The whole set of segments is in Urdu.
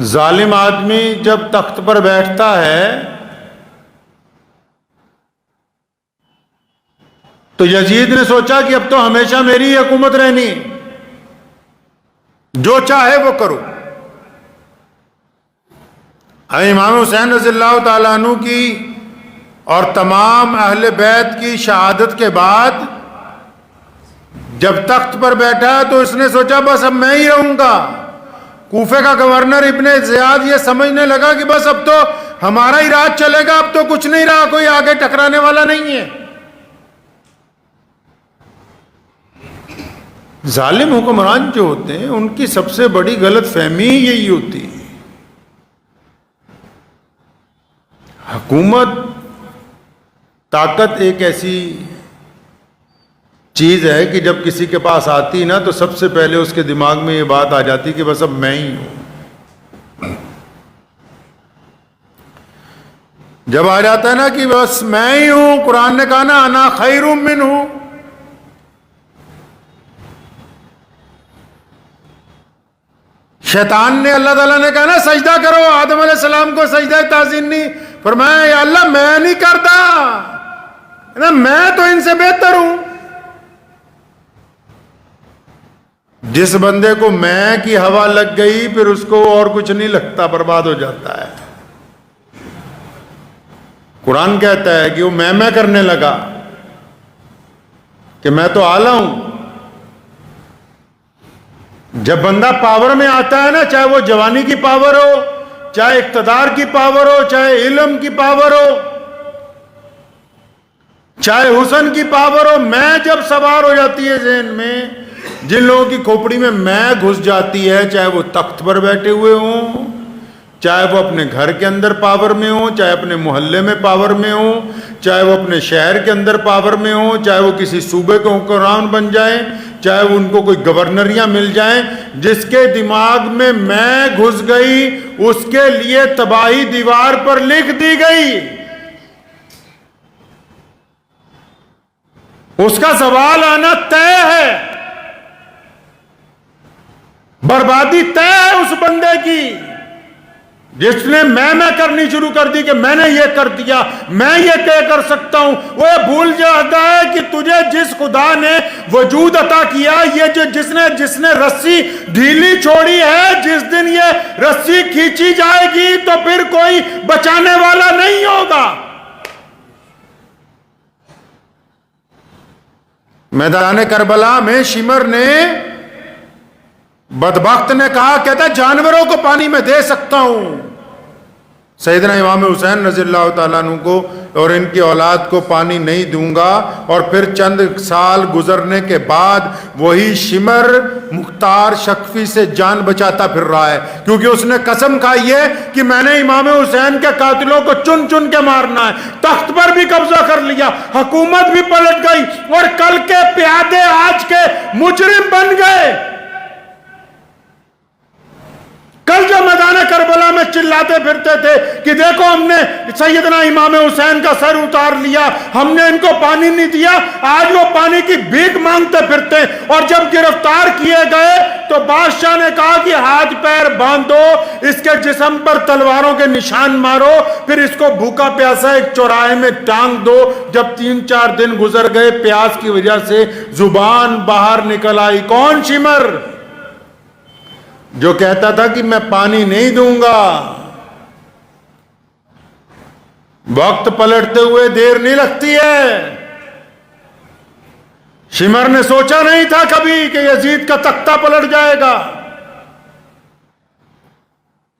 ظالم آدمی جب تخت پر بیٹھتا ہے تو یزید نے سوچا کہ اب تو ہمیشہ میری حکومت رہنی، جو چاہے وہ کرو۔ امام حسین رضی اللہ تعالیٰ عنہ کی اور تمام اہل بیت کی شہادت کے بعد جب تخت پر بیٹھا تو اس نے سوچا بس اب میں ہی رہوں گا۔ کوفے کا گورنر ابن زیاد یہ سمجھنے لگا کہ بس اب تو ہمارا ہی راج چلے گا، اب تو کچھ نہیں رہا، کوئی آگے ٹکرانے والا نہیں ہے۔ ظالم حکمران جو ہوتے ہیں ان کی سب سے بڑی غلط فہمی یہی ہوتی ہے۔ حکومت، طاقت ایک ایسی چیز ہے کہ جب کسی کے پاس آتی نا تو سب سے پہلے اس کے دماغ میں یہ بات آ جاتی کہ بس اب میں ہی ہوں۔ جب آ جاتا ہے نا کہ بس میں ہی ہوں، قرآن نے کہا نا انا خیر منہ، شیطان نے، اللہ تعالیٰ نے کہا نا سجدہ کرو، آدم علیہ السلام کو سجدہ تعظیم نہیں فرمایا، یا اللہ میں نہیں کرتا نا، میں تو ان سے بہتر ہوں۔ جس بندے کو میں کی ہوا لگ گئی پھر اس کو اور کچھ نہیں لگتا، برباد ہو جاتا ہے۔ قرآن کہتا ہے کہ وہ میں کرنے لگا کہ میں تو اعلیٰ ہوں۔ جب بندہ پاور میں آتا ہے نا، چاہے وہ جوانی کی پاور ہو، چاہے اقتدار کی پاور ہو، چاہے علم کی پاور ہو، چاہے حسن کی پاور ہو، میں جب سوار ہو جاتی ہے ذہن میں، جن لوگوں کی کھوپڑی میں میں گھس جاتی ہے، چاہے وہ تخت پر بیٹھے ہوئے ہوں، چاہے وہ اپنے گھر کے اندر پاور میں ہوں، چاہے اپنے محلے میں پاور میں ہوں، چاہے وہ اپنے شہر کے اندر پاور میں ہوں، چاہے وہ کسی صوبے کے حکمران بن جائیں، چاہے وہ ان کو کوئی گورنریاں مل جائیں، جس کے دماغ میں گھس گئی اس کے لیے تباہی دیوار پر لکھ دی گئی۔ اس کا زوال آنا طے ہے، بربادی طے ہے اس بندے کی جس نے میں کرنی شروع کر دی کہ میں نے یہ کر دیا، میں یہ کر سکتا ہوں۔ وہ بھول جاتا ہے کہ تجھے جس خدا نے وجود عطا کیا، یہ جس نے رسی ڈھیلی چھوڑی ہے، جس دن یہ رسی کھینچی جائے گی تو پھر کوئی بچانے والا نہیں ہوگا۔ میدان کربلا میں شمر نے، بدبخت نے کہا، کہتا جانوروں کو پانی میں دے سکتا ہوں، سیدنا امام حسین رضی اللہ تعالیٰ عنہ کو اور ان کی اولاد کو پانی نہیں دوں گا۔ اور پھر چند سال گزرنے کے بعد وہی شمر مختار شکفی سے جان بچاتا پھر رہا ہے، کیونکہ اس نے قسم کھائی ہے کہ میں نے امام حسین کے قاتلوں کو چن چن کے مارنا ہے۔ تخت پر بھی قبضہ کر لیا، حکومت بھی پلٹ گئی، اور کل کے پیادے آج کے مجرم بن گئے۔ کل جو میدان کربلا میں چلاتے پھرتے تھے کہ دیکھو ہم نے سیدنا امام حسین کا سر اتار لیا، ہم نے ان کو پانی نہیں دیا، آج وہ پانی کی بھیک مانگتے پھرتے ہیں۔ اور جب گرفتار کیے گئے تو بادشاہ نے کہا کہ ہاتھ پیر باندھو، اس کے جسم پر تلواروں کے نشان مارو، پھر اس کو بھوکا پیاسا ایک چوراہے میں ٹانگ دو۔ جب 3-4 دن گزر گئے، پیاس کی وجہ سے زبان باہر نکل آئی۔ کون؟ شمر، جو کہتا تھا کہ میں پانی نہیں دوں گا۔ وقت پلٹتے ہوئے دیر نہیں لگتی ہے۔ شمر نے سوچا نہیں تھا کبھی کہ یزید کا تختہ پلٹ جائے گا۔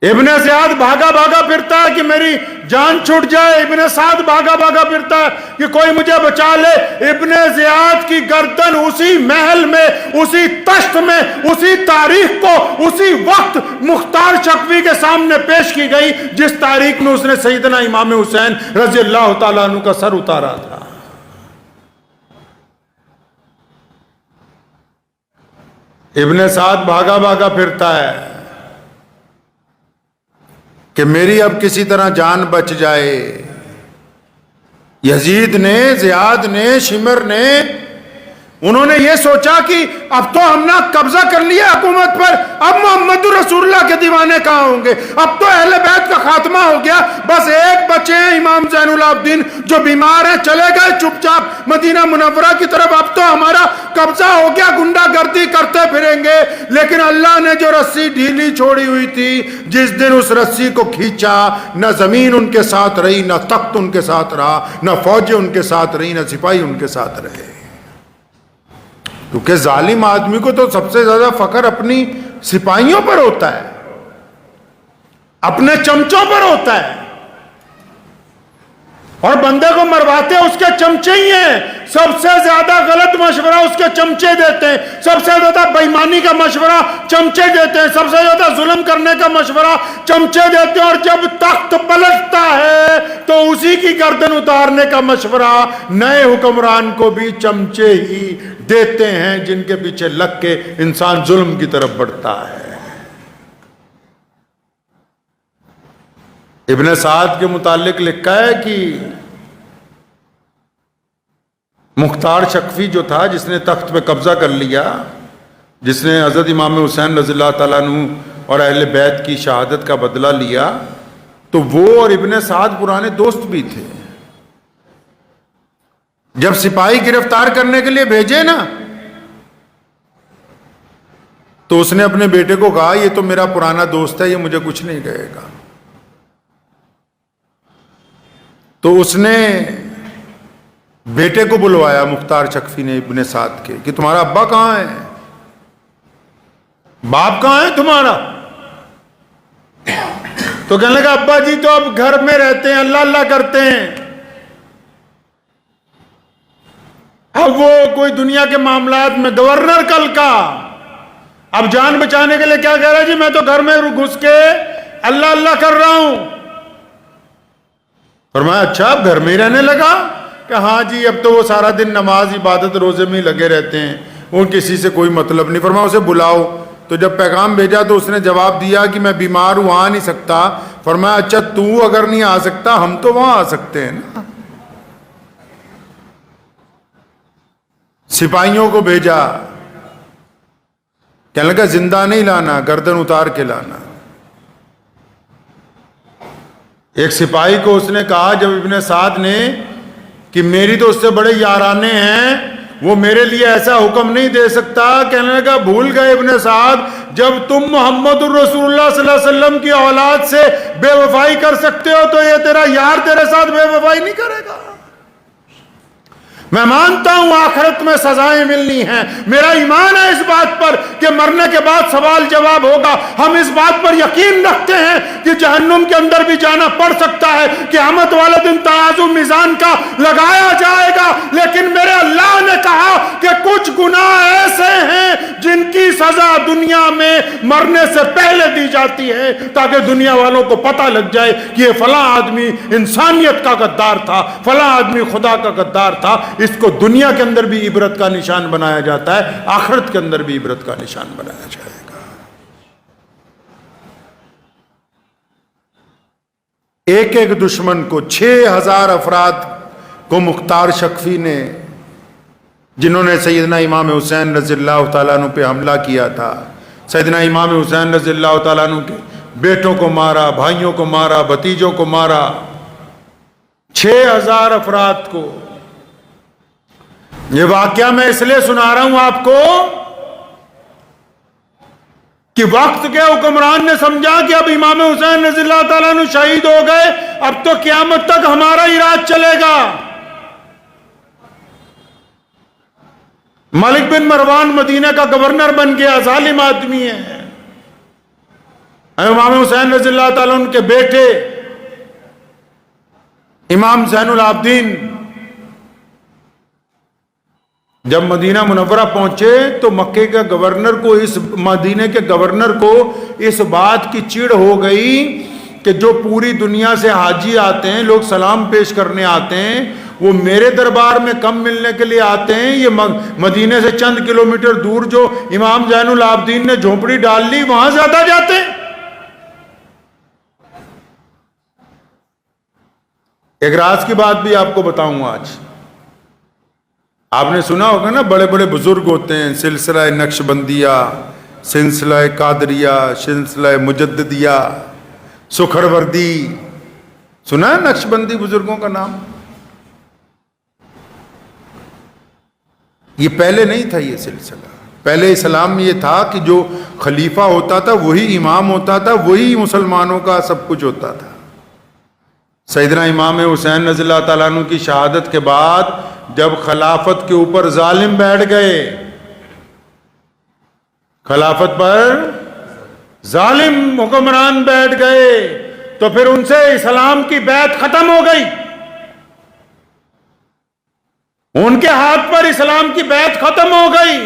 ابن زیاد بھاگا بھاگا پھرتا ہے کہ میری جان چھوٹ جائے، ابن سعد بھاگا بھاگا پھرتا ہے کہ کوئی مجھے بچا لے۔ ابن زیاد کی گردن اسی محل میں، اسی تشت میں، اسی تاریخ کو اسی وقت مختار شکوی کے سامنے پیش کی گئی جس تاریخ میں اس نے سیدنا امام حسین رضی اللہ تعالیٰ عنہ کا سر اتارا تھا۔ ابن سعد بھاگا بھاگا پھرتا ہے کہ میری اب کسی طرح جان بچ جائے۔ یزید نے، زیاد نے، شمر نے انہوں نے یہ سوچا کہ اب تو ہم نے قبضہ کر لیا حکومت پر، اب محمد رسول اللہ کے دیوانے کہاں ہوں گے، اب تو اہل بیت کا خاتمہ ہو گیا، بس ایک بچے ہیں امام زین العابدین جو بیمار ہیں، چلے گئے چپ چاپ مدینہ منورہ کی طرف، اب تو ہمارا قبضہ ہو گیا، گنڈا گردی کرتے پھریں گے۔ لیکن اللہ نے جو رسی ڈھیلی چھوڑی ہوئی تھی، جس دن اس رسی کو کھینچا، نہ زمین ان کے ساتھ رہی، نہ تخت ان کے ساتھ رہا، نہ فوجیں ان کے ساتھ رہی، نہ سپاہی ان کے ساتھ رہے۔ کیونکہ ظالم آدمی کو تو سب سے زیادہ فخر اپنی سپاہیوں پر ہوتا ہے، اپنے چمچوں پر ہوتا ہے، اور بندے کو مرواتے اس کے چمچے ہی ہیں۔ سب سے زیادہ غلط مشورہ اس کے چمچے دیتے ہیں، سب سے زیادہ بےایمانی کا مشورہ چمچے دیتے ہیں، سب سے زیادہ ظلم کرنے کا مشورہ چمچے دیتے ہیں، اور جب تخت پلٹتا ہے تو اسی کی گردن اتارنے کا مشورہ نئے حکمران کو بھی چمچے ہی دیتے ہیں، جن کے پیچھے لگ کے انسان ظلم کی طرف بڑھتا ہے۔ ابن سعد کے متعلق لکھا ہے کہ مختار شکفی جو تھا، جس نے تخت پہ قبضہ کر لیا، جس نے حضرت امام حسین رضی اللہ تعالیٰ عنہ اور اہل بیت کی شہادت کا بدلہ لیا، تو وہ اور ابن سعد پرانے دوست بھی تھے۔ جب سپاہی گرفتار کرنے کے لیے بھیجے نا، تو اس نے اپنے بیٹے کو کہا یہ تو میرا پرانا دوست ہے، یہ مجھے کچھ نہیں کہے گا۔ تو اس نے بیٹے کو بلوایا، مختار شکفی نے ابن سعد کے، کہ تمہارا ابا کہاں ہے، باپ کہاں ہے تمہارا؟ تو کہنے لگا ابا جی تو اب گھر میں رہتے ہیں، اللہ اللہ کرتے ہیں، اب وہ کوئی دنیا کے معاملات میں گورنر کل کا، اب جان بچانے کے لیے کیا کہہ رہا ہے جی میں تو گھر میں گھس کے اللہ اللہ کر رہا ہوں۔ فرمایا اچھا اب گھر میں ہی رہنے لگا؟ کہ ہاں جی اب تو وہ سارا دن نماز عبادت روزے میں ہی لگے رہتے ہیں، وہ کسی سے کوئی مطلب نہیں۔ فرمایا اسے بلاؤ۔ تو جب پیغام بھیجا تو اس نے جواب دیا کہ میں بیمار ہوں، آ نہیں سکتا۔ فرمایا اچھا تو اگر نہیں آ سکتا ہم تو وہاں آ سکتے ہیں نا۔ سپاہیوں کو بھیجا، کہنے لگا زندہ نہیں لانا، گردن اتار کے لانا۔ ایک سپاہی کو اس نے کہا جب ابن سعد نے کہ میری تو اس سے بڑے یارانے ہیں، وہ میرے لیے ایسا حکم نہیں دے سکتا، کہنے لگا بھول گئے ابن سعد جب تم محمد الرسول اللہ صلی اللہ علیہ وسلم کی اولاد سے بے وفائی کر سکتے ہو تو یہ تیرا یار تیرے ساتھ بے وفائی نہیں کرے گا۔ میں مانتا ہوں آخرت میں سزائیں ملنی ہیں، میرا ایمان ہے اس بات پر کہ مرنے کے بعد سوال جواب ہوگا، ہم اس بات پر یقین رکھتے ہیں کہ جہنم کے اندر بھی جانا پڑ سکتا ہے، قیامت والے دن ترازو میزان کا لگایا جائے گا، لیکن میرے اللہ نے کہا کہ کچھ گناہ ایسے ہیں جن کی سزا دنیا میں مرنے سے پہلے دی جاتی ہے تاکہ دنیا والوں کو پتہ لگ جائے کہ یہ فلاں آدمی انسانیت کا غدار تھا، فلاں آدمی خدا کا غدار تھا۔ اس کو دنیا کے اندر بھی عبرت کا نشان بنایا جاتا ہے، آخرت کے اندر بھی عبرت کا نشان بنایا جائے گا۔ ایک ایک دشمن کو 6000 افراد کو مختار شکفی نے، جنہوں نے سیدنا امام حسین رضی اللہ تعالیٰ عنہ پہ حملہ کیا تھا، سیدنا امام حسین رضی اللہ تعالیٰ عنہ کے بیٹوں کو مارا، بھائیوں کو مارا، بھتیجوں کو مارا، 6000 افراد کو۔ یہ واقعہ میں اس لیے سنا رہا ہوں آپ کو کہ وقت کے حکمران نے سمجھا کہ اب امام حسین رضی اللہ تعالیٰ عنہ شہید ہو گئے، اب تو قیامت تک ہمارا ہی راج چلے گا۔ ملک بن مروان مدینہ کا گورنر بن گیا، ظالم آدمی ہے۔ امام حسین رضی اللہ تعالیٰ عنہ کے بیٹے امام زین العابدین جب مدینہ منورہ پہنچے تو مکے کے گورنر کو، اس مدینہ کے گورنر کو اس بات کی چڑ ہو گئی کہ جو پوری دنیا سے حاجی آتے ہیں، لوگ سلام پیش کرنے آتے ہیں، وہ میرے دربار میں کم ملنے کے لیے آتے ہیں، یہ مدینہ سے چند کلومیٹر دور جو امام زین العابدین نے جھونپڑی ڈال لی وہاں زیادہ جاتے ہیں۔ ایک راز کی بات بھی آپ کو بتاؤں آج، آپ نے سنا ہوگا نا، بڑے بڑے بزرگ ہوتے ہیں، سلسلہ نقشبندیہ، سلسلہ قادریہ، سلسلہ مجددیہ، سکھروردی، سنا ہے نقشبندی بزرگوں کا نام؟ یہ پہلے نہیں تھا یہ سلسلہ. پہلے اسلام میں یہ تھا کہ جو خلیفہ ہوتا تھا وہی امام ہوتا تھا، وہی مسلمانوں کا سب کچھ ہوتا تھا. سیدنا امام حسین رضی اللہ تعالیٰ عنہ کی شہادت کے بعد جب خلافت کے اوپر ظالم بیٹھ گئے، خلافت پر ظالم حکمران بیٹھ گئے، تو پھر ان سے اسلام کی بیعت ختم ہو گئی، ان کے ہاتھ پر اسلام کی بیعت ختم ہو گئی.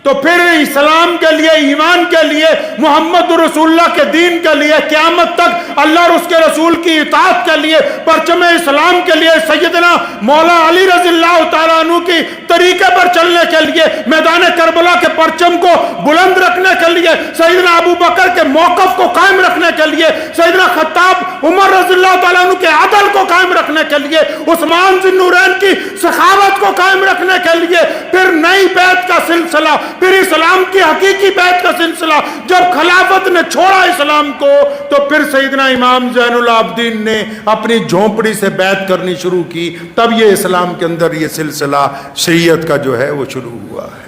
تو پھر اسلام کے لیے، ایمان کے لیے، محمد رسول اللہ کے دین کے لیے، قیامت تک اللہ اور اس کے رسول کی اطاعت کے لیے، پرچم اسلام کے لیے، سیدنا مولا علی رضی اللہ تعالیٰ عنہ کی طریقے پر چلنے کے لیے، میدان کربلا کے پرچم کو بلند رکھنے کے لیے، سیدنا ابو بکر کے موقف کو قائم رکھنے کے لیے، سیدنا خطاب عمر رضی اللہ تعالیٰ عنہ کے عدل کو قائم رکھنے کے لیے، عثمان ذی النورین کی سخاوت کو قائم رکھنے کے لیے، پھر نئی بیعت کا سلسلہ، پھر اسلام کی حقیقی بیعت کا سلسلہ. جب خلافت نے چھوڑا اسلام کو تو پھر سیدنا امام زین العابدین نے اپنی جھونپڑی سے بیعت کرنی شروع کی. تب یہ اسلام کے اندر یہ سلسلہ شریعت کا جو ہے وہ شروع ہوا ہے.